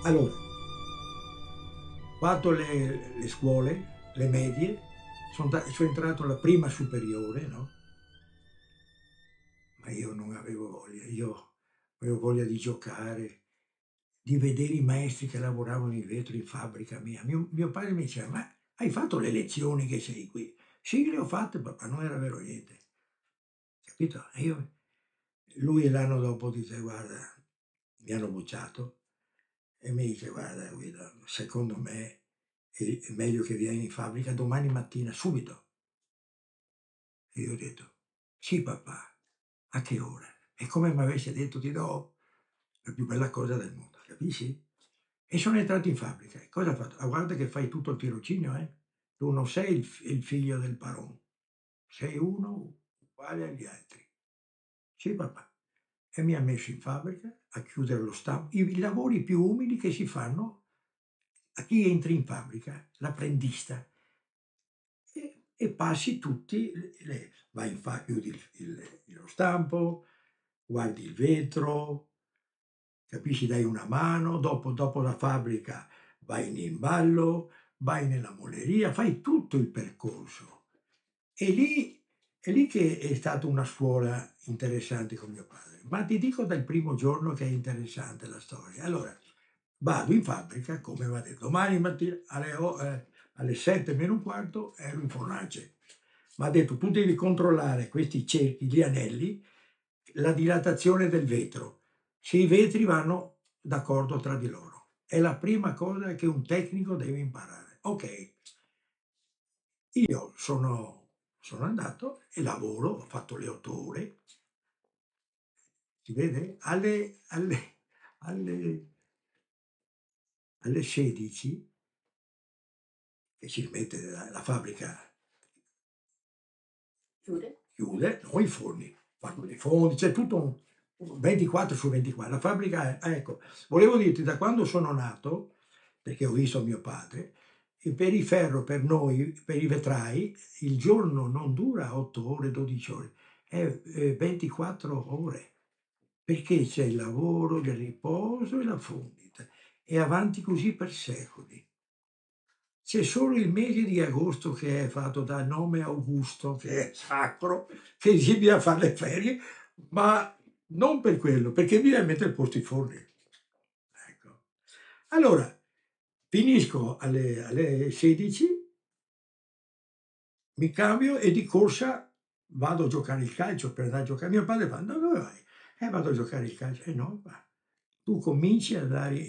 Allora, fatto le scuole, le medie, sono entrato alla prima superiore, no? Ma io non avevo voglia, io avevo voglia di giocare, di vedere i maestri che lavoravano in vetro in fabbrica mia. Mio padre mi diceva: "Ma hai fatto le lezioni che sei qui?" "Sì, le ho fatte papà", non era vero niente, capito? E io lui l'anno dopo dice: "Guarda", mi hanno bocciato e mi dice: "Guarda Guido, secondo me è meglio che vieni in fabbrica domani mattina subito." E io ho detto: "Sì papà, a che ora?" È come m'avesse detto: "Ti do la più bella cosa del mondo", capisci? E sono entrato in fabbrica. E cosa ha fatto? "Ah, guarda che fai tutto il tirocinio, eh. Tu non sei il figlio del paron, sei uno uguale agli altri." "Sì papà." E mi ha messo in fabbrica a chiudere lo stampo, i lavori più umili che si fanno a chi entri in fabbrica, l'apprendista, e passi tutti le vai in fa chiudi lo stampo, guardi il vetro, capisci, dai una mano, dopo la fabbrica vai in imballo, vai nella mulleria, fai tutto il percorso. E lì è lì che è stata una scuola interessante con mio padre. Ma ti dico dal primo giorno che è interessante la storia. Allora, vado in fabbrica, come m'ha detto: "Domani mattina alle 7 meno un quarto ero in fornace." M'ha detto: "Tu devi controllare questi cerchi, gli anelli, la dilatazione del vetro, se i vetri vanno d'accordo tra di loro. È la prima cosa che un tecnico deve imparare." Okay. Io sono andato e lavoro, ho fatto le 8 ore, si vede? Alle alle 16 che si smette la fabbrica chiude, no i forni, fanno dei forni, c'è tutto un 24 su 24. La fabbrica è ecco, volevo dirti da quando sono nato, perché ho visto mio padre, e per il ferro, per noi, per i vetrai, il giorno non dura 8 ore, 12 ore, è 24 ore, perché c'è il lavoro, il riposo e la fondita, e avanti così per secoli. C'è solo il mese di agosto che è fatto dal nome Augusto, che è sacro, che bisogna far le ferie, ma non per quello, perché bisogna mettere a posto i forni. Ecco. Allora, finisco alle 16, mi cambio e di corsa vado a giocare il calcio per andare a giocare. Mio padre fa: "Dove vai?" Vado a giocare il calcio." "Eh no, va. Tu cominci ad andare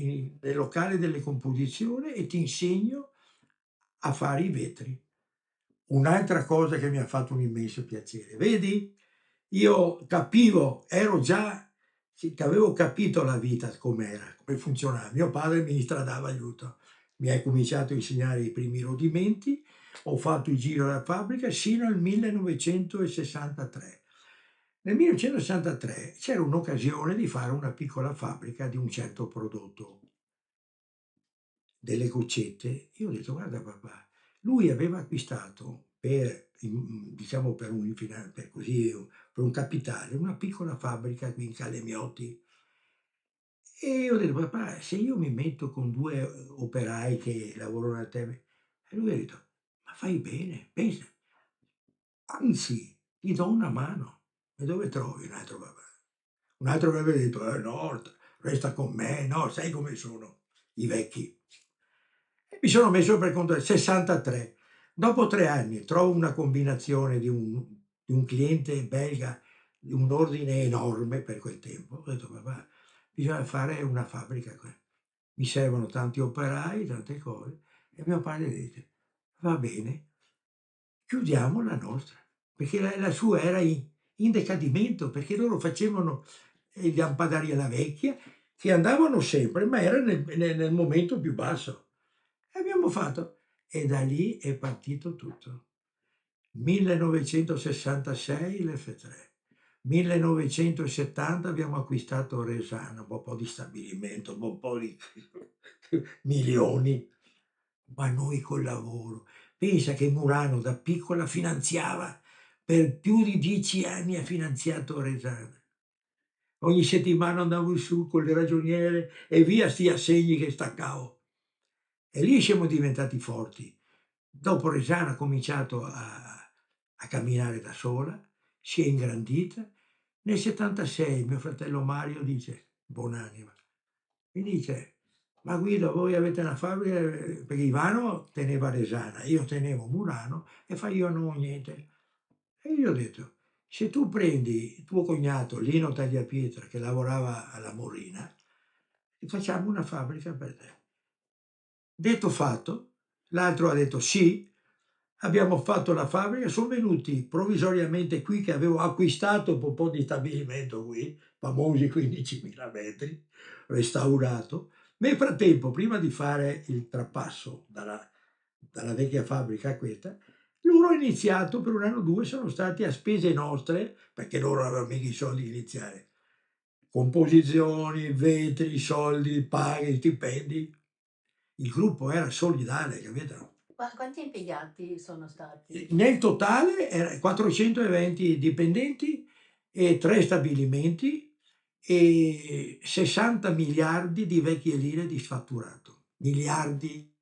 nel locale delle composizioni e ti insegno a fare i vetri." Un'altra cosa che mi ha fatto un immenso piacere. Vedi? Io capivo, ero già sì, che avevo capito la vita com'era, come funzionava. Mio padre mi stradava aiuto. Mi ha cominciato a insegnare i primi rudimenti, ho fatto il giro della fabbrica sino al 1963. Nel 1963 c'era un'occasione di fare una piccola fabbrica di un certo prodotto, delle goccette. Io ho detto: "Guarda papà", lui aveva acquistato diciamo per un per così, per un capitale, una piccola fabbrica qui in Calle Miotti. E io ho detto: "Papà, se io mi metto con 2 operai che lavorano da te", e lui ha detto: "Ma fai bene, pensa, anzi ti do una mano." E dove trovi un altro papà? Un altro avrebbe detto: no, resta con me, no, sai come sono i vecchi." E mi sono messo per conto 63. Dopo 3 anni trovo una combinazione di un cliente belga, di un ordine enorme per quel tempo. Ho detto: "Papà, bisogna fare una fabbrica qua. Mi servono tanti operai, tante cose." E mio padre dice: "Va bene, chiudiamo la nostra." Perché la sua era in decadimento, perché loro facevano gli lampadari alla vecchia, che andavano sempre, ma era nel momento più basso. E abbiamo fatto, e da lì è partito tutto. 1966 l'F3, 1970 abbiamo acquistato Resana, un po' di stabilimento, un po' di milioni, ma noi col lavoro. Pensa che Murano da piccola finanziava, per più di 10 anni ha finanziato Resana. ogni settimana andavo su con le ragioniere e via sti assegni che staccavo. E lì siamo diventati forti. Dopo Reggiana ha cominciato a camminare da sola, si è ingrandita. Nel '76 mio fratello Mario dice, buon'anima, mi dice: "Ma Guido, voi avete una fabbrica", perché Ivano teneva Resana, io tenevo Murano e facevano niente. E io ho detto: "Se tu prendi tuo cognato Lino Tagliapietra che lavorava alla Morina, e facciamo una fabbrica per te". Detto fatto, l'altro ha detto sì, abbiamo fatto la fabbrica, son venuti provvisoriamente qui che avevo acquistato un po' di stabilimento qui, famosi 15.000 metri, restaurato. Nel frattempo, prima di fare il trapasso dalla vecchia fabbrica a questa, loro hanno iniziato per 1 anno o 2, sono stati a spese nostre, perché loro avevano mica i soldi di iniziare, composizioni, vetri, soldi, paghe, stipendi. Il gruppo era solidale, capito? Ma quanti impiegati sono stati? Nel totale 420 dipendenti e 3 stabilimenti e 60 miliardi di vecchie lire di fatturato. Miliardi,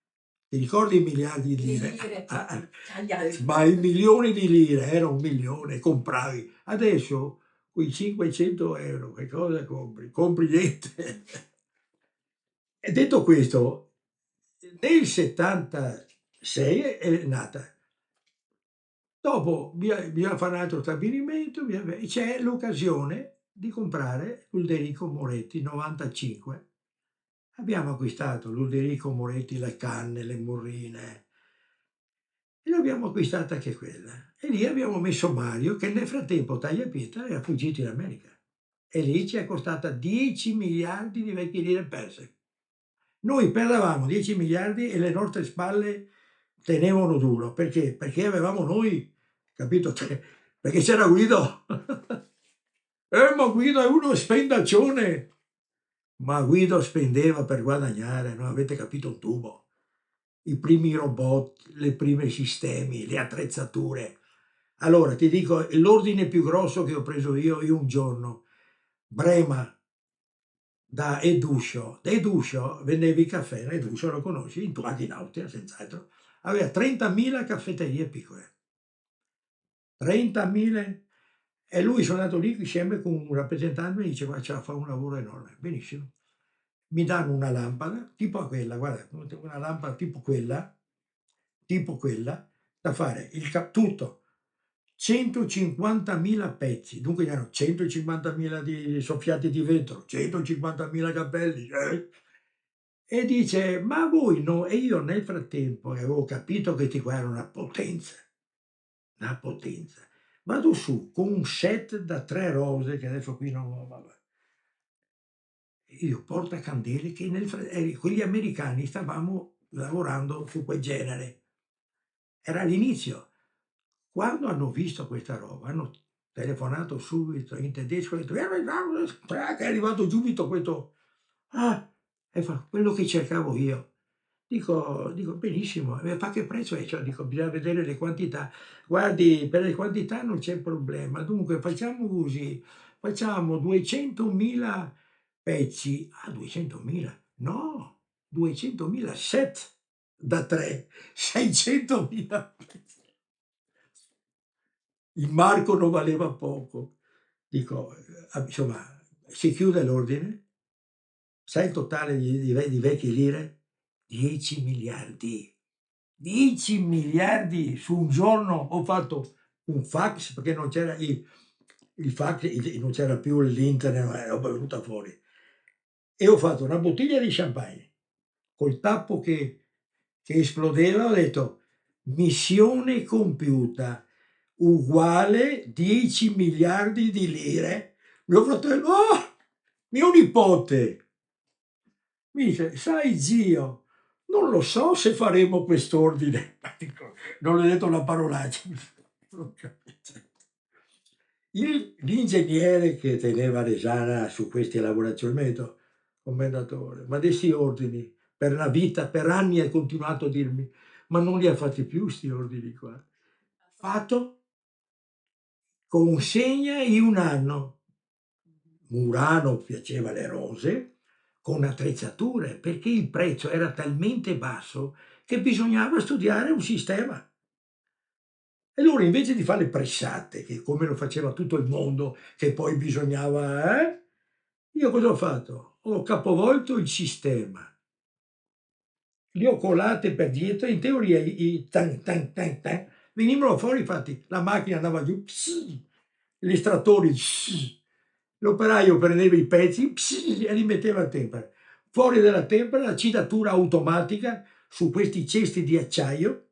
ti ricordi i miliardi di Le lire? lire proprio, tagliate. Ma il milione di lire, era 1 milione, compravi. Adesso quei 500 euro, che cosa compri? Compri niente. E detto questo, nel '76 è nata. Dopo bisogna fare un altro stabilimento, e c'è l'occasione di comprare l'Ulderico Moretti 95. Abbiamo acquistato l'Ulderico Moretti, le canne, le morrine, e l'abbiamo acquistata anche quella. E lì abbiamo messo Mario, che nel frattempo Tagliapietra era fuggito in America. E lì ci è costata 10 miliardi di vecchie lire perse. Noi perdevamo 10 miliardi e le nostre spalle tenevano duro. Perché? Perché avevamo noi, capito? Perché c'era Guido. Ma Guido è uno spendaccione. Ma Guido spendeva per guadagnare, non avete capito un tubo. I primi robot, le prime sistemi, le attrezzature. Allora, ti dico, l'ordine più grosso che ho preso io un giorno, Brema, da Eduscio. Da Eduscio vendevi il caffè, Eduscio lo conosci, tu anche in Austria senz'altro, aveva 30.000 caffetterie piccole, 30.000, e lui sono andato lì insieme con un rappresentante, mi dice: "Guarda, c'è da fare un lavoro enorme". Benissimo. Mi danno una lampada, tipo quella, guarda, una lampada tipo quella, da fare tutto, 150.000 pezzi, dunque erano 150.000 di soffiati di vetro, 150.000 capelli, e dice: "Ma voi no", e io nel frattempo avevo capito che 'sti qua erano una potenza. Vado su con un set da 3 rose, che adesso qui non, vabbè. Io portacandele che con gli americani stavamo lavorando su quel genere. Era l'inizio. Quando hanno visto questa roba, hanno telefonato subito in tedesco e detto: Che è arrivato subito questo, ah, e fa: "Quello che cercavo io". Dico: "Benissimo, e fa che prezzo è?" Cioè dico: "Bisogna vedere le quantità". "Guardi, per le quantità non c'è problema. Dunque facciamo così, facciamo 200.000 pezzi". "Ah, 200.000? No, 200.000 set da 3, 600.000 pezzi". Il marco non valeva poco. Dico, insomma, si chiude l'ordine, sai il totale di vecchie lire? 10 miliardi. 10 miliardi su un giorno. Ho fatto un fax, perché non c'era il fax, non c'era più l'internet, ma è roba venuta fuori. E ho fatto una bottiglia di champagne col tappo che esplodeva, ho detto: "Missione compiuta, uguale 10 miliardi di lire". Mio fratello: "Ah, mio nipote". Mi dice: "Sai zio, non lo so se faremo quest'ordine". Ma dico, non le ho detto una parolaccia. Non capite. L'ingegnere che teneva l'esana su queste elaborazioni mi ha detto: "Commendatore, ma de sti ordini per la vita, per anni hai continuato a dirmi, ma non li ha fatti più 'sti ordini qua". Fatto, consegna in 1 anno. Murano piaceva le rose, con attrezzature, perché il prezzo era talmente basso che bisognava studiare un sistema. E allora invece di fare le pressate, che come lo faceva tutto il mondo, che poi bisognava, io cosa ho fatto? Ho capovolto il sistema. Li ho colate per dietro, in teoria i tan tan tan tan venivano fuori, infatti la macchina andava giù, pss, gli estrattori, pss, l'operaio prendeva i pezzi pss, e li metteva a tempera. Fuori dalla tempera la cidatura automatica su questi cesti di acciaio.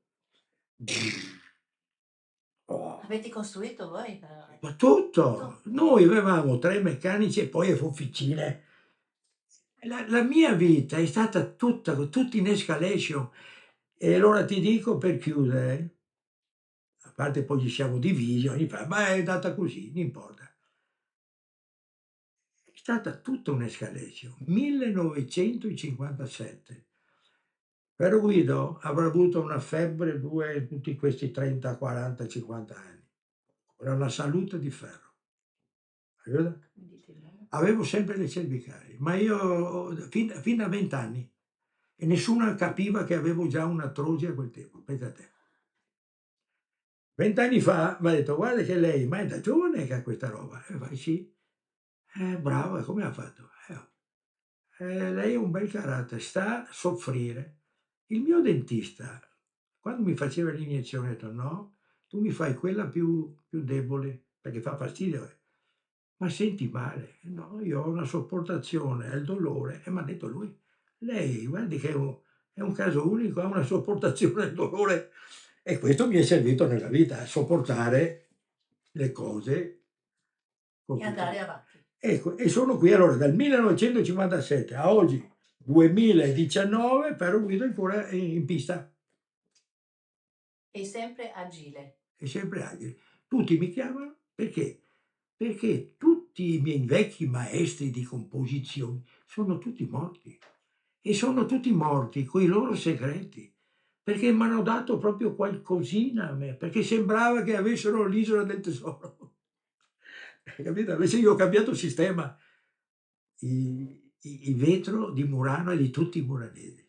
Oh, Avete costruito voi? ma Tutto? tutto! Noi avevamo 3 meccanici e poi officine. La mia vita è stata tutta in escalation. E allora ti dico per chiudere, a parte poi ci siamo divisi, ogni fa, ma è andata così, non importa. È stata tutta un'escalation. 1957. Però Guido avrà avuto una febbre, tutti questi 30, 40, 50 anni. Era una salute di ferro. Aiuto? Mi dite il nome? Avevo sempre le cervicali, ma io fin da 20 anni e nessuno capiva che avevo già un'artrosi a quel tempo, pensa te. 20 anni fa m'ha detto: "Guarda che lei, ma è da giovane che ha questa roba?" E fai: "Sì." Brava, come ha fatto? Lei ha un bel carattere, sta a soffrire. Il mio dentista, quando mi faceva l'iniezione, ha detto: "No, tu mi fai quella più debole, perché fa fastidio, eh." "Ma senti male?" "No, io ho una sopportazione al dolore." E m'ha detto lui: "Lei guardi che è un caso unico, ha una sopportazione al dolore." E questo mi è servito nella vita, a sopportare le cose E andare complicate. avanti. Ecco, e sono qui allora dal 1957 a oggi, 2019, però guido ancora in pista, E sempre agile. è sempre agile. Tutti mi chiamano perché? Perché tutti i miei vecchi maestri di composizione sono tutti morti e sono tutti morti coi loro segreti, perché m'hanno dato proprio qualcosina a me, perché sembrava che avessero l'isola del tesoro. Hai capito? Invece io ho cambiato sistema, il vetro di Murano e di tutti i muranesi,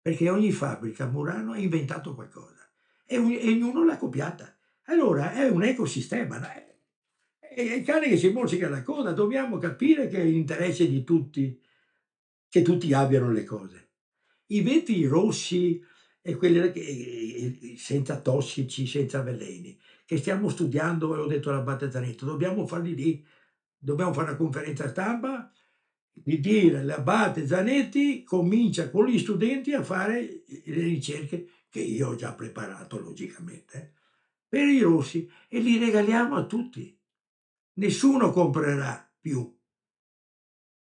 perché ogni fabbrica a Murano ha inventato qualcosa e ognuno l'ha copiata. Allora è un ecosistema, no, è il cane che si mozzica la coda, dobbiamo capire che è interesse di tutti che tutti abbiano le cose. I vetri rossi e quelli là che senza tossici, senza veleni, che stiamo studiando, e ho detto all'abate Zanetti, dobbiamo farli lì, dobbiamo fare una conferenza stampa di dire l'abate Zanetti comincia con gli studenti a fare le ricerche che io ho già preparato logicamente, per i rossi e li regaliamo a tutti. Nessuno comprerà più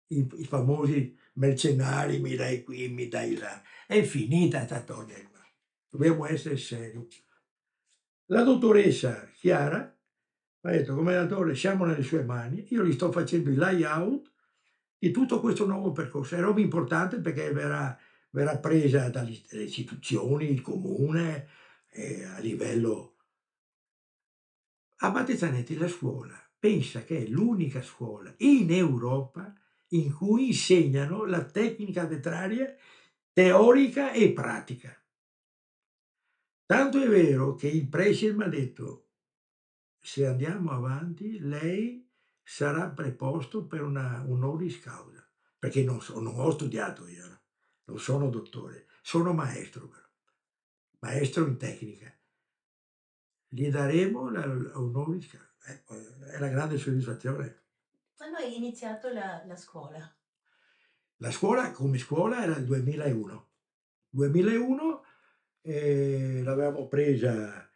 i famosi mercenari, mi dai qui, mi dai là. È finita 'sta storia qua. Dobbiamo essere seri. La dottoressa Chiara m'ha detto: "Commendatore, siamo nelle sue mani, io gli sto facendo il layout di tutto questo nuovo percorso." È roba importante perché verrà presa dalle istituzioni, il comune, a livello. A Abate Zanetti la scuola pensa che è l'unica scuola in Europa in cui insegnano la tecnica vetraria teorica e pratica. Tanto è vero che il preside m'ha detto: "Se andiamo avanti lei sarà preposto per una honoris causa", perché non ho studiato io, non sono dottore, sono maestro però, maestro in tecnica. Gli daremo la honoris causa. È la grande soddisfazione. Quando hai iniziato la scuola? La scuola come scuola era il 2001. 2001, l'avevamo presa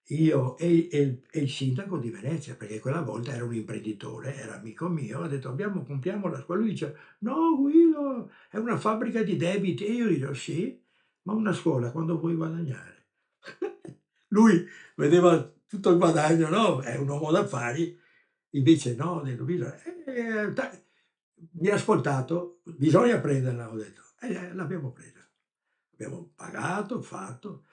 io e il sindaco di Venezia, perché quella volta era un imprenditore, era amico mio, ha detto: Compriamo la scuola." Lui dice: "No Guido, è una fabbrica di debiti." E io dico: "Sì, ma una scuola quando vuoi guadagnare." Lui vedeva tutto il guadagno, no, è un uomo d'affari, invece no, ho detto: "Guido, ta" mi ha ascoltato, bisogna prenderla, ho detto, e l'abbiamo presa. Abbiamo pagato, fatto.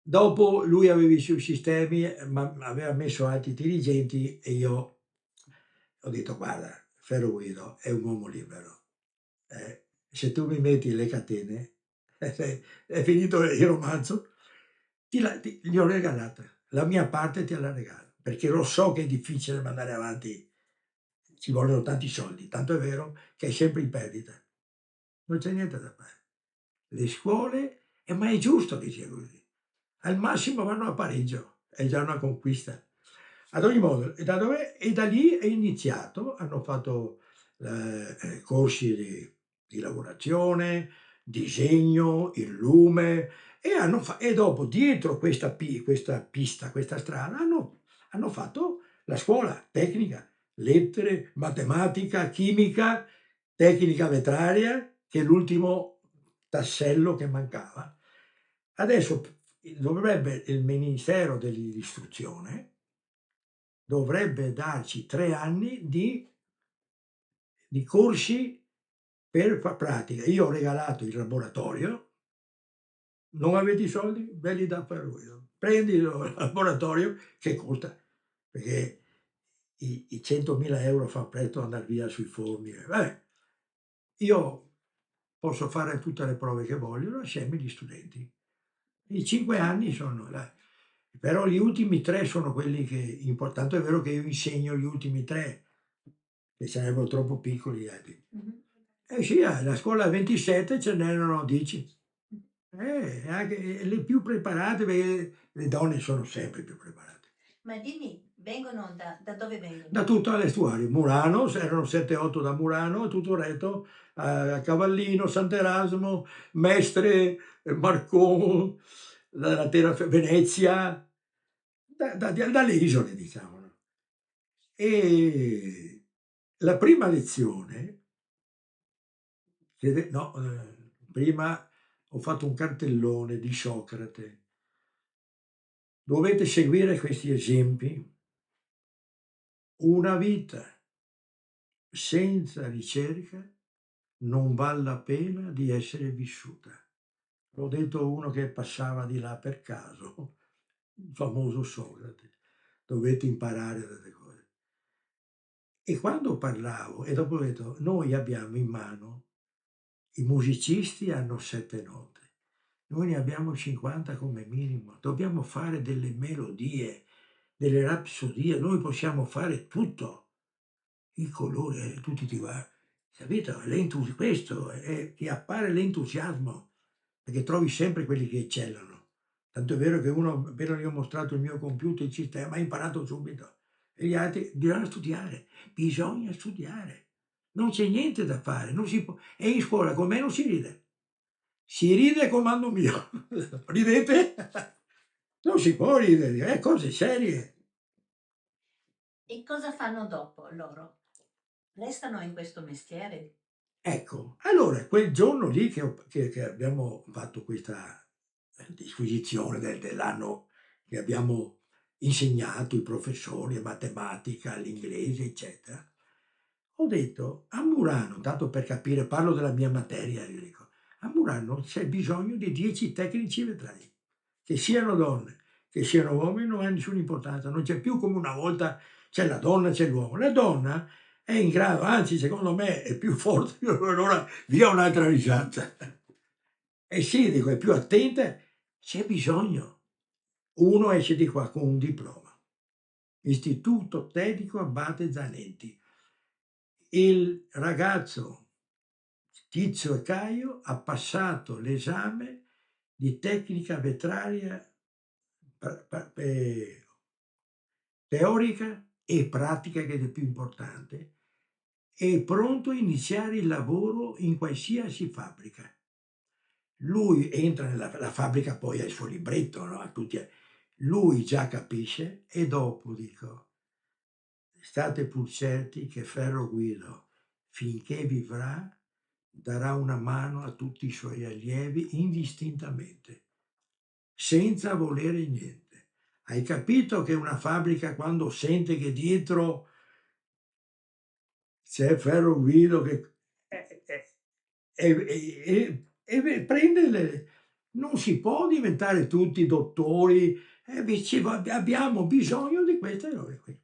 Dopo lui aveva i suoi sistemi, ma aveva messo altri dirigenti e io ho detto: "Guarda, Ferro Guido è un uomo libero. Se tu mi metti le catene, è finito il romanzo, gli ho regalata. La mia parte te la regalo, perché lo so che è difficile mandare avanti, ci vogliono tanti soldi, tanto è vero che è sempre in perdita. Non c'è niente da fare. Le scuole, ma è giusto che sia così. Al massimo vanno a pareggio, è già una conquista. Ad ogni modo, e da lì è iniziato, hanno fatto corsi di lavorazione, disegno, il lume, e dopo, dietro questa pista, questa strada, hanno fatto la scuola tecnica, lettere, matematica, chimica, tecnica vetraria, che è l'ultimo tassello che mancava. Adesso dovrebbe il Ministero dell'Istruzione dovrebbe darci 3 anni di corsi per far pratica. Io ho regalato il laboratorio, non avete i soldi? Ve li dà per lui. Prendi il laboratorio che costa, perché i 100.000 euro fa presto andare via sui forni. Vabbè, io posso fare tutte le prove che voglio, lasciarmi gli studenti. I 5 anni sono là. Però gli ultimi 3 sono quelli che importante è vero che io insegno gli ultimi 3, che sarebbero troppo piccoli gli altri. Eh sì, la scuola a 27 ce n'erano 10. Anche le più preparate, perché le donne sono sempre più preparate. Ma dimmi, vengono da dove vengono? Da tutto all'estuario. Murano, erano 7-8 da Murano, tutto il resto, a Cavallino, Sant'Erasmo, Mestre, Marcon, la Venezia, dalle isole, diciamo. No? E la prima lezione, prima ho fatto un cartellone di Socrate. Dovete seguire questi esempi. Una vita senza ricerca non val la pena di essere vissuta. L'ho detto uno che passava di là per caso, il famoso Socrate. Dovete imparare delle cose. E quando parlavo, e dopo ho detto, noi abbiamo in mano, i musicisti hanno 7 note, noi ne abbiamo 50 come minimo, dobbiamo fare delle melodie, delle rapsodie, noi possiamo fare tutto, i colori, tutti ti guardano, capito? Questo ti appare l'entusiasmo, perché trovi sempre quelli che eccellano. Tanto è vero che uno, appena gli ho mostrato il mio computer, il sistema, ha imparato subito. E gli altri diranno studiare, bisogna studiare. Non c'è niente da fare, non si può. E in scuola con me non si ride. Si ride comando mio. Ridete? Non si può ridere, è cose serie. E cosa fanno dopo loro? Restano in questo mestiere? Ecco, allora quel giorno lì che abbiamo fatto questa disquisizione dell'anno che abbiamo insegnato i professori, matematica, l'inglese, eccetera, ho detto a Murano, tanto per capire, parlo della mia materia, io dico, a Murano c'è bisogno di 10 tecnici vetrai, che siano donne, che siano uomini, non ha nessuna importanza, non c'è più come una volta, c'è la donna, c'è l'uomo. La donna è in grado, anzi secondo me è più forte, allora via un'altra risata. E sì, dico, è più attenta, c'è bisogno. Uno esce di qua con un diploma. Istituto Tecnico Abate Zanetti. Il ragazzo Tizio e Caio ha passato l'esame di tecnica vetraria teorica e pratica, che è il più importante, è pronto a iniziare il lavoro in qualsiasi fabbrica. Lui entra la fabbrica, poi ha il suo libretto, no? Lui già capisce e dopo dico, state pur certi che Ferro Guido, finché vivrà, darà una mano a tutti i suoi allievi indistintamente, senza volere niente. Hai capito che una fabbrica, quando sente che dietro c'è Ferro Guido che prende non si può diventare tutti dottori, abbiamo bisogno di queste robe qui.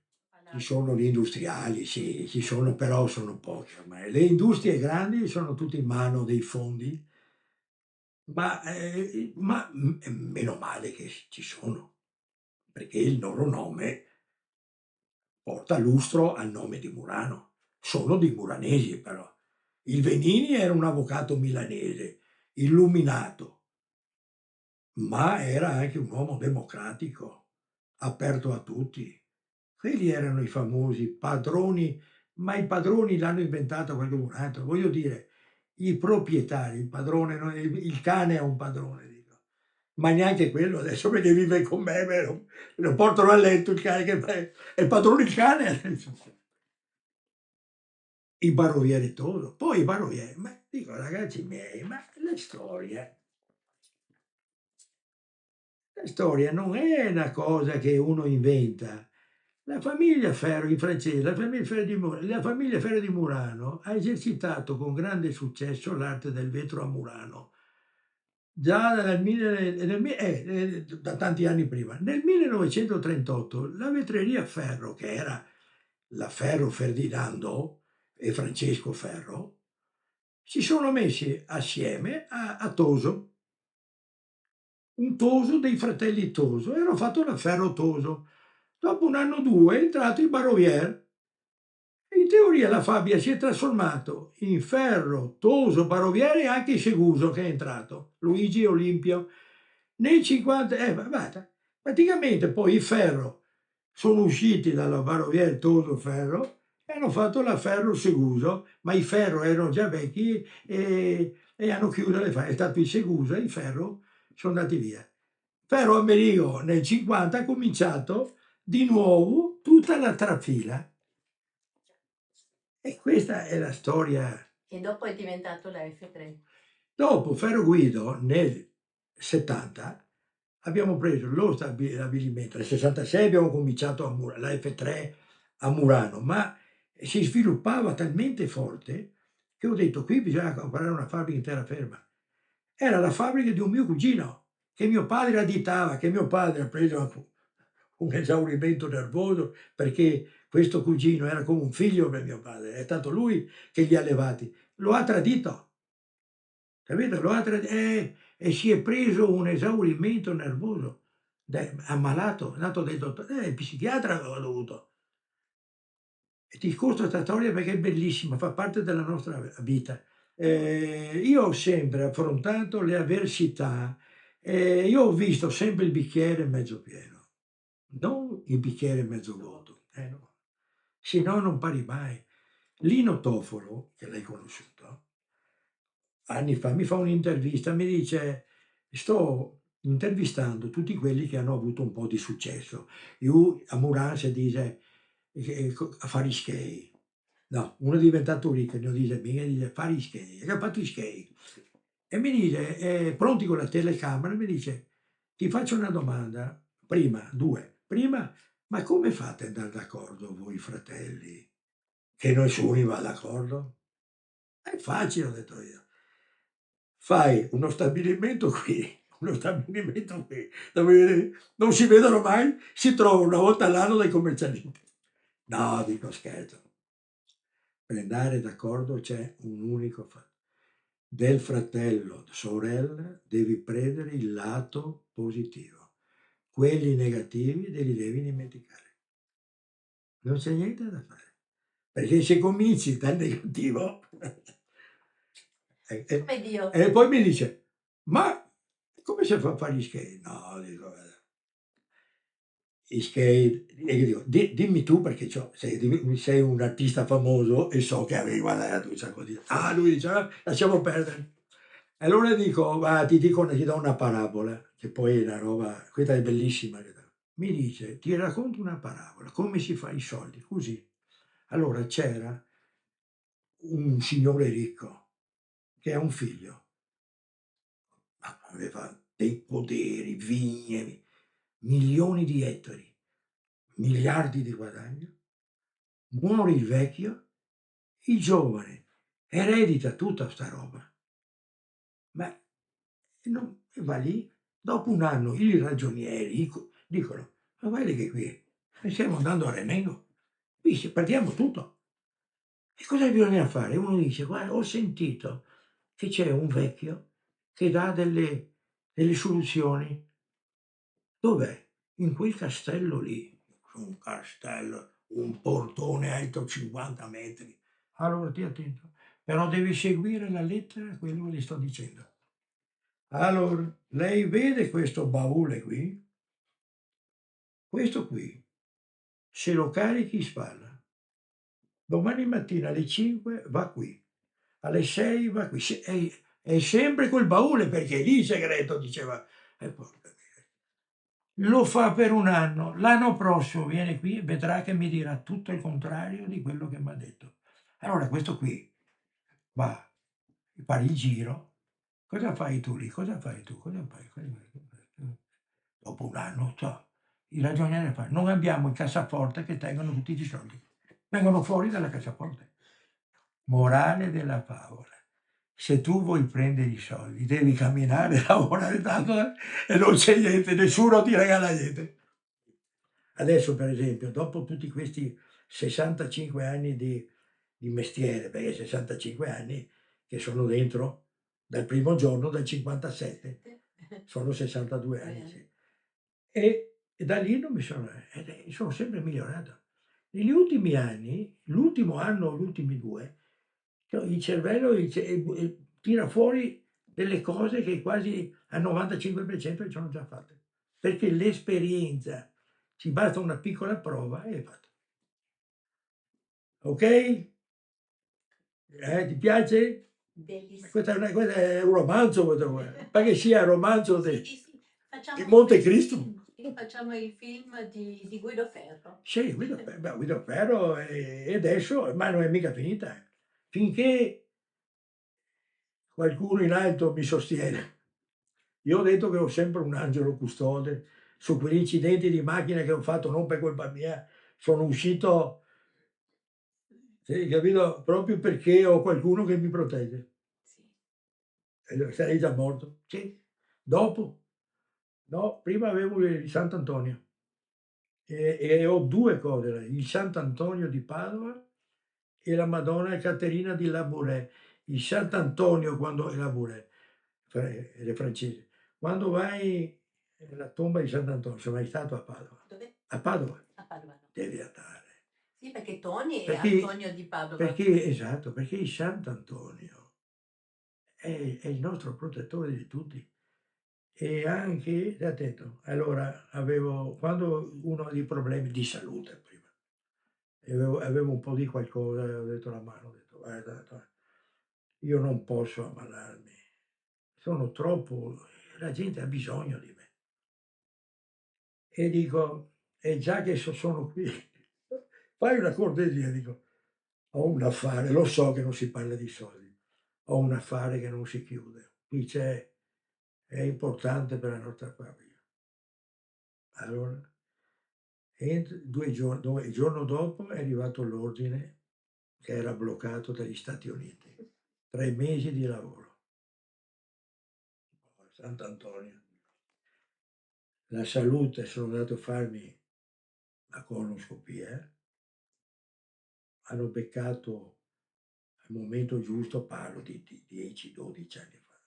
Ci sono gli industriali, sì, ci sono, però sono pochi ormai. Le industrie grandi sono tutte in mano dei fondi, meno male che ci sono, perché il loro nome porta lustro al nome di Murano. Sono dei muranesi però. Il Venini era un avvocato milanese, illuminato, ma era anche un uomo democratico, aperto a tutti. Quelli erano i famosi padroni, ma i padroni l'hanno inventato qualcun altro. Voglio dire, i proprietari, il padrone, il cane è un padrone, dico. Ma neanche quello adesso perché vive con me, me lo portano a letto il cane che è padrone il cane adesso. I barovieri todo, poi i barovieri, ma dico ragazzi miei, ma la storia non è una cosa che uno inventa. La famiglia Ferro, i francesi, la famiglia Ferro di Murano ha esercitato con grande successo l'arte del vetro a Murano, già da tanti anni prima. Nel 1938 la vetreria Ferro, che era la Ferro Ferdinando e Francesco Ferro, si sono messi assieme a Toso, un Toso dei fratelli Toso, e hanno fatto la Ferro Toso. Dopo un anno o due è entrato il Barovier. In teoria la Fabia si è trasformato in Ferro, Toso, Baroviere e anche Seguso che è entrato, Luigi Olimpio. Nei 50, basta. Praticamente poi i Ferro sono usciti dalla Baroviere, Toso, Ferro e hanno fatto la Ferro Seguso, ma i Ferro erano già vecchi e hanno chiuso le fabbriche. È stato il Seguso e i Ferro sono andati via. Ferro Amerigo nel 50 ha cominciato di nuovo tutta la trafila. E questa è la storia. E dopo è diventato la F3. Dopo Ferro Guido nel 70 abbiamo preso lo stabilimento, nel 66 abbiamo cominciato la F3 a Murano, ma si sviluppava talmente forte che ho detto qui bisogna comprare una fabbrica in terraferma. Era la fabbrica di un mio cugino che mio padre additava, che mio padre ha preso un esaurimento nervoso perché questo cugino era come un figlio per mio padre, è stato lui che li ha levati, lo ha tradito, capito? E si è preso un esaurimento nervoso, ammalato, è andato dal dottore, il psichiatra aveva dovuto. E ti racconto questa storia perché è bellissima, fa parte della nostra vita. Io ho sempre affrontato le avversità, io ho visto sempre il bicchiere mezzo pieno, non il bicchiere mezzo vuoto, no. Se no non pari mai. Lino Tofolo, che l'hai conosciuto, anni fa mi fa un'intervista, mi dice: "Sto intervistando tutti quelli che hanno avuto un po' di successo". Io a Muran si dice, fare skate. No, uno è diventato ricco, non dice mica, dice fare skate, ha fatto skate. E mi dice, pronti con la telecamera, mi dice: "Ti faccio una domanda, prima, 2. Prima, ma come fate ad andar d'accordo voi fratelli, che nessuno va d'accordo?" "È facile", ho detto io. Fai uno stabilimento qui, uno stabilimento qui, dove non si vedono mai, si trovano una volta all'anno dai commercialisti. No, dico scherzo. Per andare d'accordo c'è un unico fatto. Del fratello, sorella, devi prendere il lato positivo. Quelli negativi te li devi dimenticare. Non c'è niente da fare. Perché se cominci dal negativo Come Dio. e poi mi dice: "Ma come si fa a fare gli skate?" No, dico guarda, gli skate e gli dico: Dimmi tu perché sei un artista famoso e so che avevi guadagnato un sacco di". Ah, lui dice: "Ah, lasciamo perdere". E allora dico: "Va, ti do una parabola", che poi è una roba questa è bellissima. Mi dice: "Ti racconto una parabola, come si fa i soldi, così". Allora c'era un signore ricco che ha un figlio, ma aveva dei poderi, vigne, milioni di ettari, miliardi di guadagno. Muore il vecchio, il giovane eredita tutta 'sta roba, ma non va lì, dopo un anno i ragionieri dicono: "Ma guardi che qui stiamo andando a Remengo". qui perdiamo tutto. E cosa bisogna fare? Uno dice: "Guarda, ho sentito che c'è un vecchio che dà delle soluzioni". Dov'è? In quel castello lì. Un castello, un portone alto 50 metri. Allora stii attento, però devi seguire la lettera, quello che le sto dicendo. Allora, lei vede questo baule qui? Questo qui, se lo carichi in spalla, domani mattina alle 5 va qui, alle 6 va qui, è sempre quel baule perché è lì il segreto, diceva. Porca miseria. Lo fa per 1 anno, l'anno prossimo viene qui e vedrà che mi dirà tutto il contrario di quello che m'ha detto. Allora questo qui va, fare il giro. Cosa fai tu lì? Cosa fai tu? Cosa fai? Cosa fai? Dopo 1 anno, il ragioniere fa: "Non abbiamo il cassaforte che tengono tutti i soldi. Vengono fuori dalla cassaforte". Morale della favola: se tu vuoi prendere i soldi devi camminare, lavorare tanto e non c'è niente, nessuno ti regala niente. Adesso per esempio, dopo tutti questi 65 anni di mestiere, perché 65 anni che sono dentro dal primo giorno, dal 57, sono 62 anni, sì. E da lì non mi sono sono sempre migliorato. Negli ultimi anni, l'ultimo anno, gli ultimi 2, cioè il cervello tira fuori delle cose che quasi al 95% le sono già fatte, perché l'esperienza, ci basta una piccola prova e è fatta. Okay? Ti piace? Bellissimo. Questo è un romanzo questo qua. Pare che sia il romanzo Sì, di sì, facciamo Monte come Cristo. facciamo il film di Guido Ferro. Sì, Guido Ferro, e adesso ma non è mica finita. Finché qualcuno in alto mi sostiene. Io ho detto che ho sempre un angelo custode. Su quegli incidenti di macchina che ho fatto non per colpa mia, sono uscito, sì, capito, proprio perché ho qualcuno che mi protegge. Sì. Sarei già morto. Sì. Dopo? No, prima avevo il Sant'Antonio e ho 2 cose, il Sant'Antonio di Padova e la Madonna Caterina di Labouré. Il Sant'Antonio quando è Labouré, è francese. Quando vai nella tomba di Sant'Antonio, sei mai stato a Padova? Dove? A Padova A Padova no. devi andare. Sì, perché Toni è Perché Antonio di Padova. esatto, perché il Sant'Antonio è il nostro protettore di tutti. E anche stai attento, allora avevo quando uno ha dei problemi di salute prima, e avevo un po' di qualcosa, ho detto alla mano, ho detto: "Guarda, io non posso ammalarmi, sono troppo la gente ha bisogno di me". E dico: "E già che sono qui, fai una cortesia", dico: "Ho un affare, lo so che non si parla di soldi, ho un affare che non si chiude, qui è importante per la nostra famiglia". Allora Ent 2 gior do il giorno dopo è arrivato l'ordine che era bloccato dagli Stati Uniti. 3 mesi di lavoro. Sant'Antonio. La salute, sono andato a farmi la colonoscopia, hanno beccato al momento giusto, parlo di 10, 12 anni fa.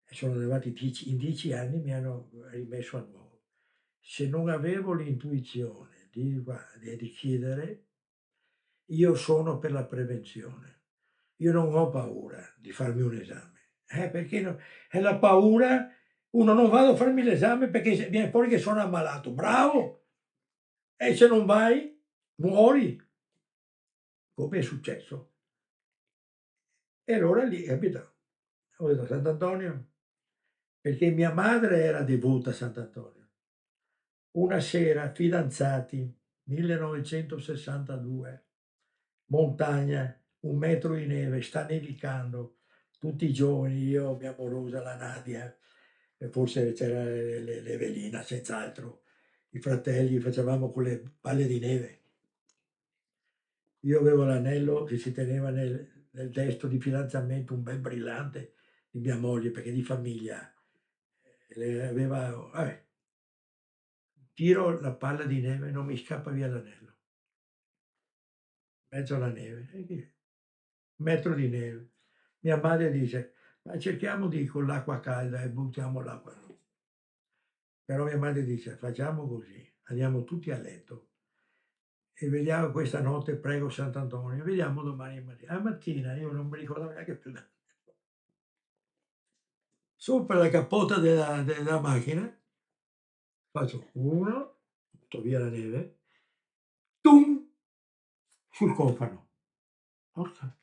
E sono arrivati 10 in 10 anni mi hanno rimesso a nuovo. Se non avevo l'intuizione di chiedere, io sono per la prevenzione. Io non ho paura di farmi un esame, perché no è la paura, uno non vado a farmi l'esame perché se viene fuori che sono ammalato. Bravo! E se non vai, muori, come è successo. E allora lì, capito, ho detto: "Sant'Antonio", perché mia madre era devota a Sant'Antonio. Una sera, fidanzati, 1962, montagna, 1 metro di neve, sta nevicando, tutti giovani, io, mia amorosa, la Nadia, e forse c'era l'Evelina senz'altro, i fratelli, facevamo con le palle di neve. Io avevo l'anello che si teneva nel destro di fidanzamento, un bel brillante di mia moglie, perché di famiglia, le aveva vabbè, tiro la palla di neve, non mi scappa via l'anello. mezzo alla neve, e che 1 metro di neve. Mia madre dice: "Ma cerchiamo di con l'acqua calda e buttiamo l'acqua no". Però mia madre dice: "Facciamo così, andiamo tutti a letto e vediamo questa notte prego Sant'Antonio, vediamo domani mattina". La mattina io non mi ricordo neanche più sopra la cappota della macchina, faccio 1, butto via la neve, tum, sul cofano. Porca,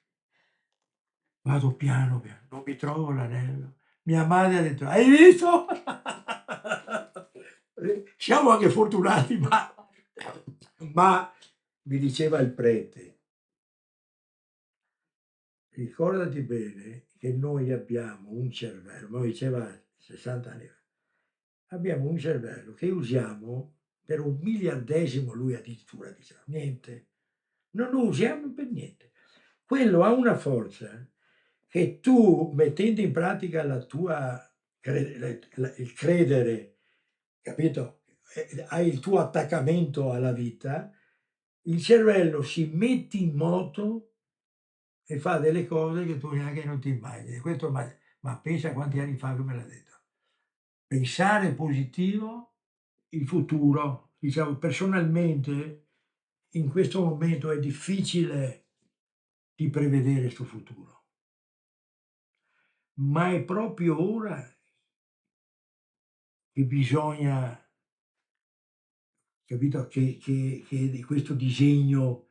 vado piano, piano, non mi trovo l'anello. Mia madre ha detto: "Hai visto?" Siamo anche fortunati, ma mi diceva il prete: "Ricordati bene che noi abbiamo un cervello", me lo diceva 60 anni fa, "abbiamo un cervello che usiamo per un miliardesimo", lui addirittura diceva, niente, non lo usiamo per niente. Quello ha una forza che tu, mettendo in pratica la tua il credere, capito, hai il tuo attaccamento alla vita, il cervello si mette in moto e fa delle cose che tu neanche non ti immagini. Questo ma pensa a quanti anni fa che me l'ha detto. Pensare positivo, il futuro. Diciamo, personalmente in questo momento è difficile di prevedere 'sto futuro, ma è proprio ora che bisogna, capito, che di questo disegno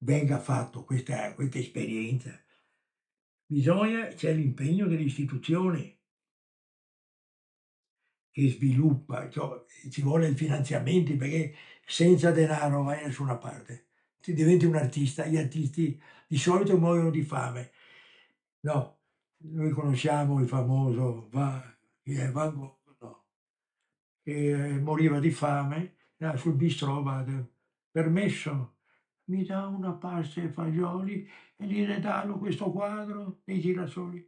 venga fatto, questa esperienza. C'è l'impegno delle istituzioni che sviluppa, ci vuole il finanziamenti perché senza denaro non vai da nessuna parte. Ti diventi un artista, gli artisti di solito muoiono di fame. No, noi conosciamo il famoso chi è? Van Gogh, no, che moriva di fame, sul bistrò va, permesso, mi dà una pasta e fagioli e gli regalo questo quadro dei girasoli.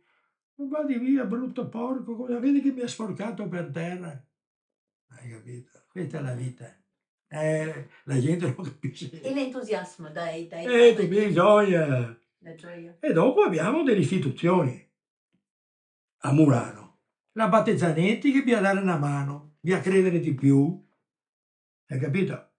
Vadi via, brutto porco, cosa vedi che mi ha sporcato per terra? Hai capito? Questa è la vita. La gente non capisce. E l'entusiasmo Ti bisogna. la gioia. E dopo abbiamo delle istituzioni a Murano. L'abate Zanetti che vi a dare una mano, vi a credere di più, hai capito?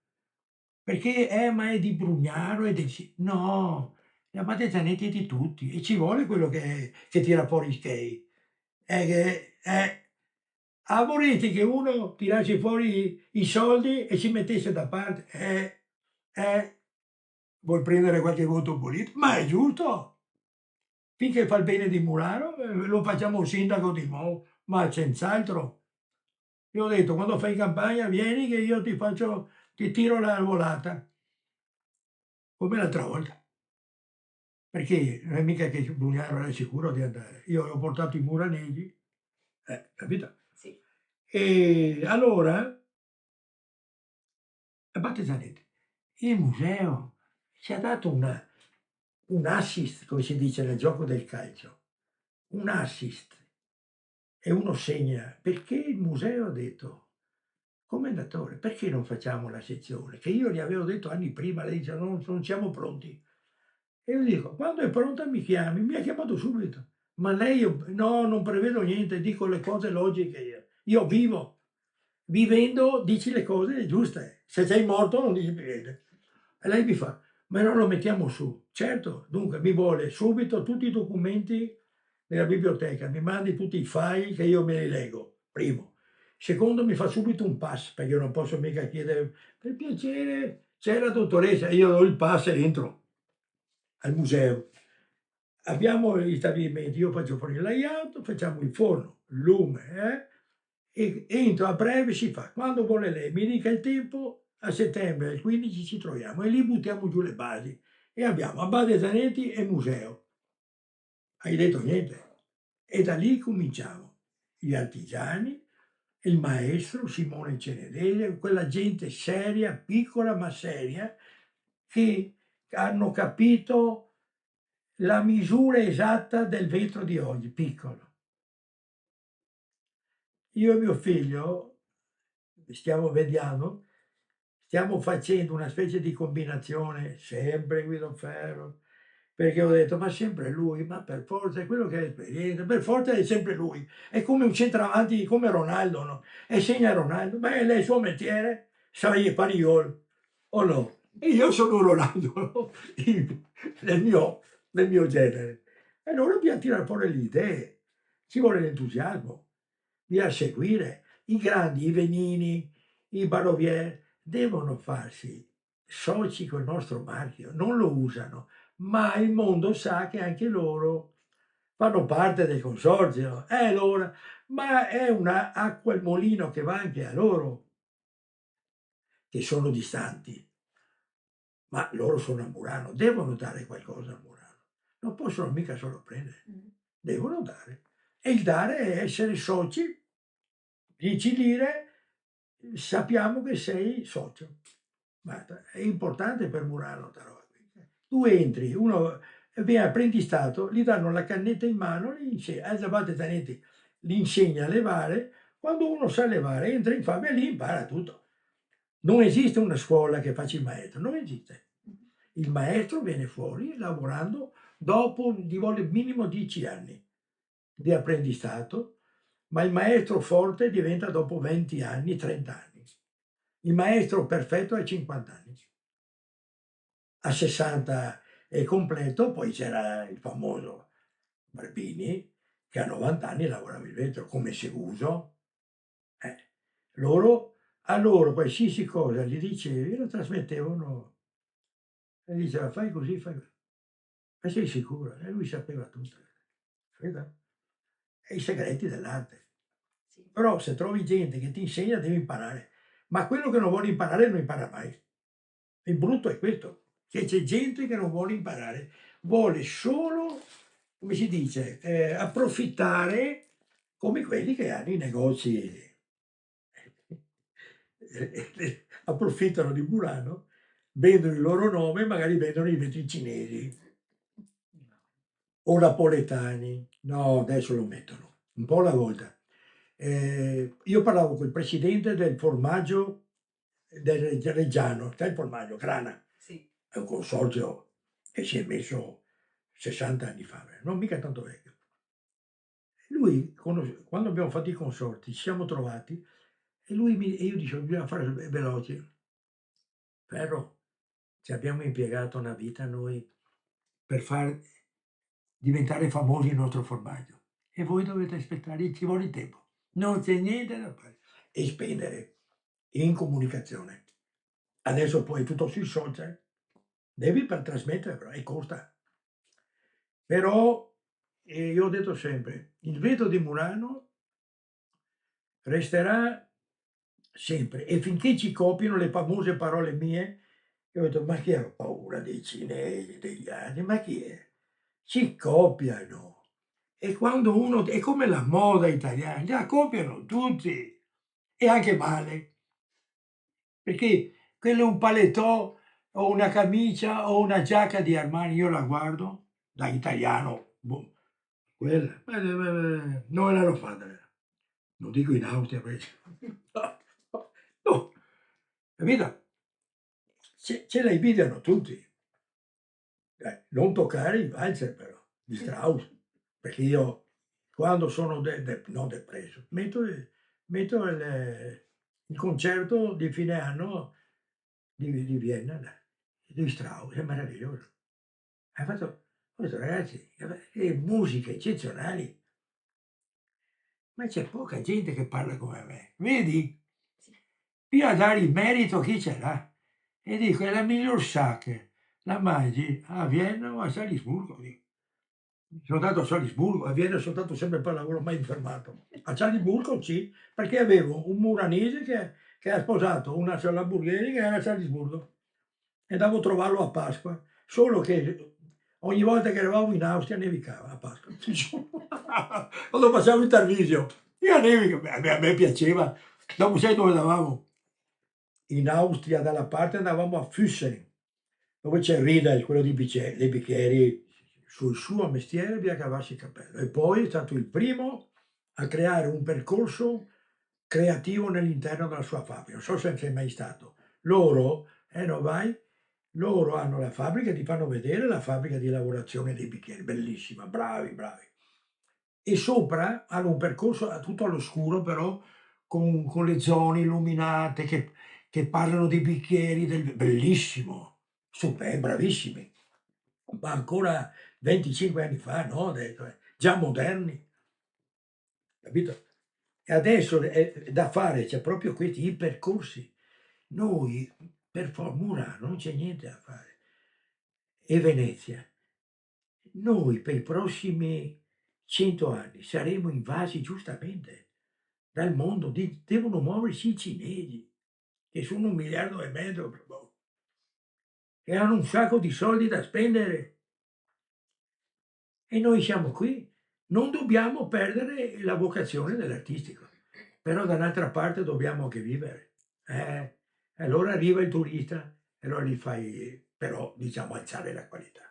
Perché, ma è di Brugnaro e no, l'abate Zanetti è di tutti e ci vuole quello che tira fuori i skei. Vorrete che uno tirasse fuori i soldi e ci mettesse da parte? Vuol prendere qualche voto politico? Ma è giusto! Finché fa il bene di Murano, lo facciamo sindaco di nuovo, ma senz'altro. Io ho detto, quando fai campagna vieni che io ti tiro la volata, come l'altra volta. Perché non è mica che Brugnaro era sicuro di andare. Io ho portato i muranesi, capito? Sì. E allora, abate Zanetti, il museo ci ha dato un assist, come si dice nel gioco del calcio, un assist e uno segna, perché il museo ha detto: "Commendatore, perché non facciamo la sezione?" Che io gli avevo detto anni prima, lei dice: Non siamo pronti". E io dico: "Quando è pronta mi chiami". Mi ha chiamato subito. "Ma lei", "No, non prevedo niente, dico le cose logiche io. Io vivo. Vivendo dici le cose giuste. Se sei morto non dici più niente". E lei mi fa: "Ma no lo mettiamo su". Certo, dunque mi vuole subito tutti i documenti della biblioteca, mi mandi tutti i file che io me li leggo, primo. Secondo, mi fa subito un pass, perché io non posso mica chiedere: "Per piacere, c'è la dottoressa", io do il pass e entro al museo. Abbiamo gli stabilimenti, io faccio fuori il layout, facciamo il forno, il lume, e entro a breve si fa. Quando vuole lei, mi dica il tempo, a settembre, il 15 ci troviamo e lì buttiamo giù le basi e abbiamo Abate Zanetti e museo. Hai detto niente. E da lì cominciamo. Gli artigiani, il maestro Simone Cenedese, quella gente seria, piccola ma seria, che hanno capito la misura esatta del vetro di oggi, piccolo. Io e mio figlio stiamo vediamo stiamo facendo una specie di combinazione, sempre Guido Ferro, perché ho detto: "Ma sempre lui, ma per forza è quello che ha esperienza, per forza è sempre lui". È come un centravanti, come Ronaldo, no, e segna Ronaldo, ma è il suo mestiere, sai fare i gol, o no? E io sono un Ronaldo, no, nel mio genere. E allora bisogna tirar fuori le idee, ci vuole l'entusiasmo, bisogna seguire. I grandi, i Venini, i Barovier devono farsi soci col nostro marchio, non lo usano, ma il mondo sa che anche loro fanno parte del consorzio. Allora, ma è una acqua al mulino che va anche a loro, che sono distanti, ma loro sono a Murano, devono dare qualcosa a Murano, non possono mica solo prendere, devono dare. E il dare è essere soci, 10 lire, sappiamo che sei socio. Guarda, è importante per Murano 'sta roba qui. Tu entri, uno viene apprendistato, gli danno la cannetta in mano, gli Elisabetta Zanetti gli insegna a levare, quando uno sa levare entra in fabbrica e lì impara tutto. Non esiste una scuola che faccia il maestro, non esiste. Il maestro viene fuori lavorando dopo gli vuole minimo 10 anni di apprendistato, ma il maestro forte diventa dopo 20 anni, 30 anni. Il maestro perfetto è 50 anni. A 60 è completo, poi c'era il famoso Barbini che a 90 anni lavorava il vetro come Seguso. Eh, a loro qualsiasi cosa gli dicevi lo trasmettevano e diceva: "Fai così, fai co". Ma sei sicuro? E lui sapeva tutto. Veda? E i segreti dell'arte. Sì. Però se trovi gente che ti insegna devi imparare, ma quello che non vuole imparare non impara mai. Il brutto è questo, che c'è gente che non vuole imparare, vuole solo, come si dice, approfittare come quelli che hanno i negozi, approfittano di Murano, vendono il loro nome e magari vendono i vetri cinesi o napoletani. No, adesso lo mettono, un po' alla volta. Io parlavo col presidente del formaggio del Reggiano, sai il formaggio, Grana? Sì. È un consorzio che si è messo 60 anni fa, non mica tanto vecchio. Lui quando abbiamo fatto i consorzi ci siamo trovati e io dicevo: "Bisogna fare veloci". Però ci abbiamo impiegato una vita noi per far diventare famosi il nostro formaggio e voi dovete aspettare, ci vuole tempo. Non c'è niente da fare e spendere in comunicazione. Adesso poi tutto sui social, devi per trasmettere però e costa. Però, io ho detto sempre, il vetro di Murano resterà sempre e finché ci copiano le famose parole mie, io ho detto: "Ma chi ha paura dei cinesi, degli altri? Ma chi è?" Ci copiano. E quando uno è come la moda italiana, la copiano tutti e anche male, perché quello è un paletot o una camicia o una giacca di Armani, io la guardo da italiano, boh, quella, non me la lo fa, non dico in Austria perché no, capito? Ce la invidiano tutti. Non toccare i valzer però, di Strauss, perché io quando sono non depresso, metto il concerto di fine anno di Vienna, di Strauss, è meraviglioso. Ho detto: "Ragazzi, musiche eccezionali, ma c'è poca gente che parla come me, vedi? Io a dare il merito a chi ce l'ha e dico: "È la miglior sake, la mangi a Vienna o a Salisburgo?" Dico. Sono andato a Salisburgo, a Vienna sono stato sempre per lavoro, mai fermato. A Salisburgo sì, perché avevo un muranese che ha sposato una Salisburghese che era a Salisburgo e andavo a trovarlo a Pasqua, solo che ogni volta che eravamo in Austria nevicava a Pasqua. Quando passavo in Tarvisio, io nevica, a me piaceva. Dopo sai dove andavamo? In Austria dalla parte andavamo a Füssen, dove c'è il Riedel, quello dei bicchieri. Sul suo mestiere bisogna cavarsi il cappello. E poi è stato il primo a creare un percorso creativo nell'interno della sua fabbrica. Non so se sei mai stato. Loro, non vai, loro hanno la fabbrica, ti fanno vedere la fabbrica di lavorazione dei bicchieri, bellissima, bravi, bravi. E sopra hanno un percorso a tutto all'oscuro però con le zone illuminate che parlano dei bicchieri del bellissimo, bravissimi. Ma ancora 25 anni fa, no, già moderni, capito? E adesso è da fare, c'è proprio questi i percorsi. Noi Murano non c'è niente da fare. E Venezia, noi per i prossimi 100 anni saremo invasi giustamente dal mondo, devono muoversi i cinesi, che sono 1 miliardo e mezzo, che hanno un sacco di soldi da spendere e noi siamo qui. Non dobbiamo perdere la vocazione dell'artistico, però da un'altra parte dobbiamo anche vivere. Allora arriva il turista e allora gli fai però diciamo alzare la qualità.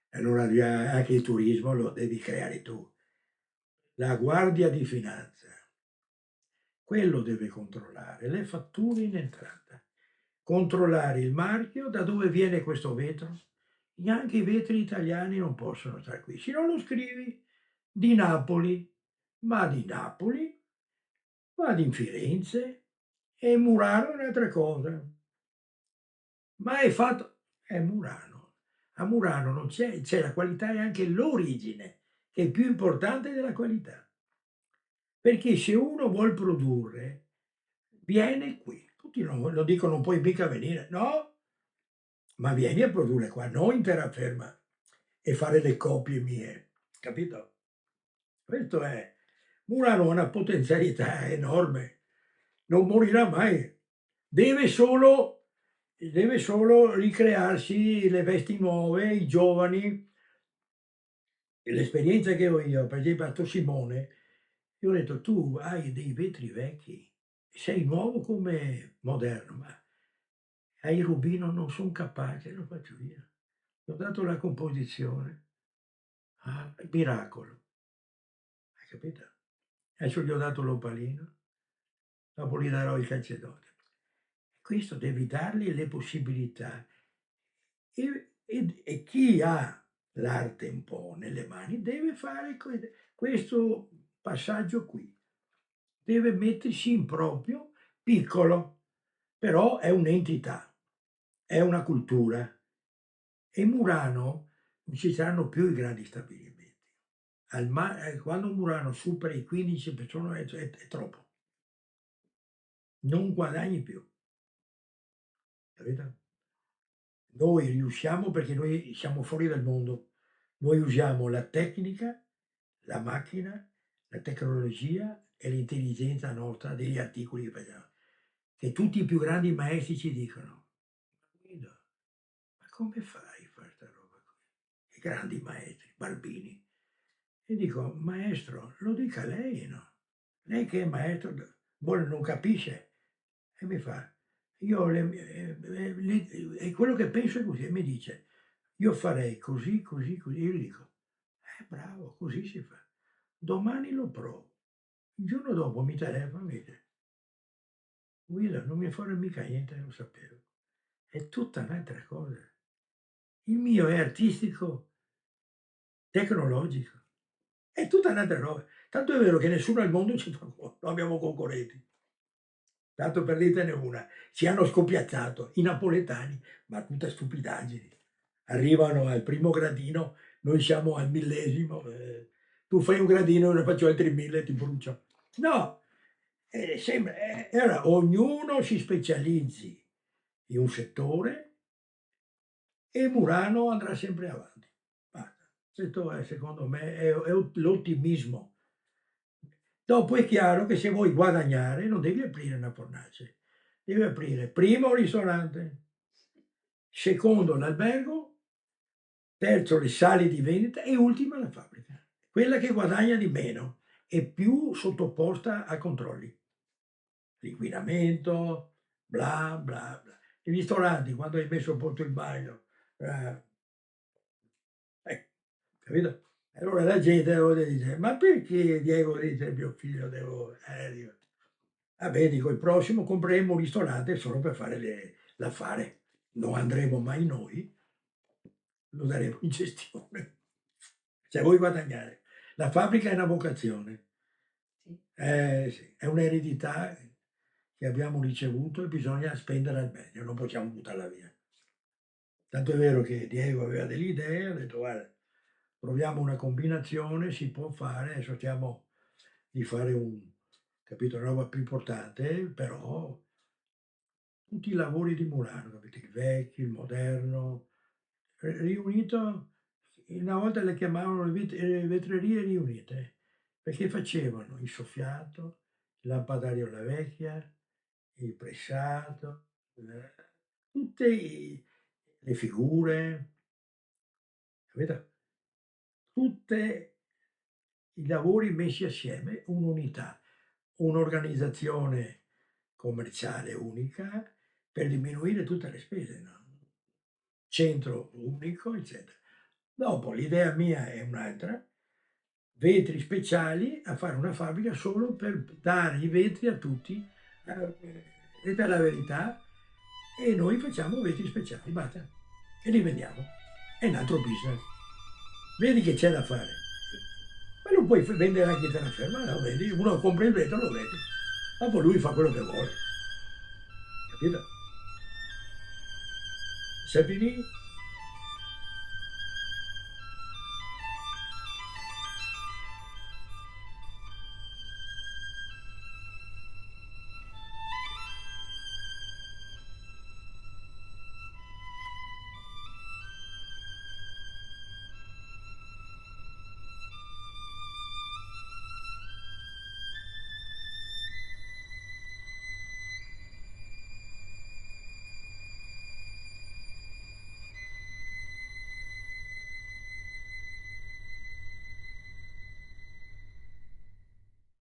Allora lì anche il turismo lo devi creare tu. La Guardia di Finanza, quello deve controllare le fatture in entrata, controllare il marchio, da dove viene questo vetro. Neanche i vetri italiani non possono stare qui. Se non lo scrivi di Napoli, ma di Napoli, vado in Firenze e Murano è un'altra cosa. Ma è fatto è Murano. A Murano non c'è la qualità e anche l'origine, che è più importante della qualità. Perché se uno vuol produrre, viene qui. Tutti lo dicono: "Non puoi mica venire". No, ma vieni a produrre qua, non in terraferma e fare le copie mie, capito? Questo è Murano ha una potenzialità enorme, non morirà mai. Deve solo deve solo ricrearsi le vesti nuove, i giovani. E l'esperienza che ho io, per esempio a Tosimone, io ho detto: "Tu hai dei vetri vecchi, sei nuovo come moderno, ma ai rubino non son capace, lo faccio io". Gli ho dato la composizione. Ah, miracolo, hai capito? Adesso gli ho dato l'opalino, dopo gli darò il calcedone. Questo devi dargli le possibilità e chi ha l'arte un po' nelle mani deve fare questo passaggio qui. Deve mettersi in proprio, piccolo, però è un'entità, è una cultura. E Murano non ci saranno più i grandi stabilimenti. Quando Murano supera i 15 persone è troppo, non guadagni più, capito? Noi riusciamo perché noi siamo fuori dal mondo. Noi usiamo la tecnica, la macchina, la tecnologia e l'intelligenza nostra degli articoli che facciamo. Che tutti i più grandi maestri ci dicono: "Guido, ma come fai a fare 'sta roba qui?" I grandi maestri, Barbini. E dico: "Maestro, lo dica lei, no? Lei che è maestro vuole non capisce". E mi fa: "Io è quello che penso è così". E mi dice: "Io farei così, così, così". Io gli dico: bravo, così si fa. Domani lo provo". Il giorno dopo mi telefona e mi dice: "Guida, non mi fuori mica niente, non sapevo". È tutta un'altra cosa. Il mio è artistico, tecnologico, è tutta un'altra roba. Tanto è vero che nessuno al mondo ci fa non abbiamo concorrenti. Tanto per dirtene una, ci hanno scopiazzato i napoletani, ma tutte stupidaggini. Arrivano al primo gradino, noi siamo al millesimo, tu fai un gradino, io ne faccio altri 1000 e ti brucio. No, sembra allora ognuno si specializzi in un settore e Murano andrà sempre avanti. Basta. Questo è secondo me è l'ottimismo. Dopo è chiaro che se vuoi guadagnare non devi aprire una fornace, devi aprire primo un ristorante, secondo l'albergo, terzo le sale di vendita e ultima la fabbrica. Quella che guadagna di meno e più sottoposta a controlli. L'inquinamento, bla bla bla. I ristoranti quando hai messo sotto il bagno, eh, capito? Allora la gente dice: "Ma perché Diego dice mio figlio devo" dico Vabbè, dico, il prossimo compreremo un ristorante solo per fare l'affare. Non andremo mai noi, lo daremo in gestione. Se vuoi guadagnare. La fabbrica è una vocazione. Sì. Sì, è un'eredità che abbiamo ricevuto e bisogna spendere al meglio, non possiamo buttarla via. Tanto è vero che Diego aveva delle idee, ha detto: "Guarda, proviamo una combinazione, si può fare, adesso cerchiamo di fare capito, una roba più importante, però tutti i lavori di Murano, capito, il vecchio, il moderno, riunito, una volta le chiamavano vetrerie riunite, perché facevano il soffiato, il lampadario alla vecchia, il pressato, tutte le figure, capito? Tutte i lavori messi assieme, un'unità, un'organizzazione commerciale unica per diminuire tutte le spese, no? Centro unico, eccetera. Dopo l'idea mia è un'altra, vetri speciali, a fare una fabbrica solo per dare i vetri a tutti, questa è la verità, e noi facciamo vetri speciali, basta, e li vendiamo. È un altro business. Vedi che c'è da fare. Sì, Ma non puoi vendere anche terraferma, lo vendi, uno compra il vetro, lo vende. Dopo lui fa quello che vuole, capito? Sappi lì?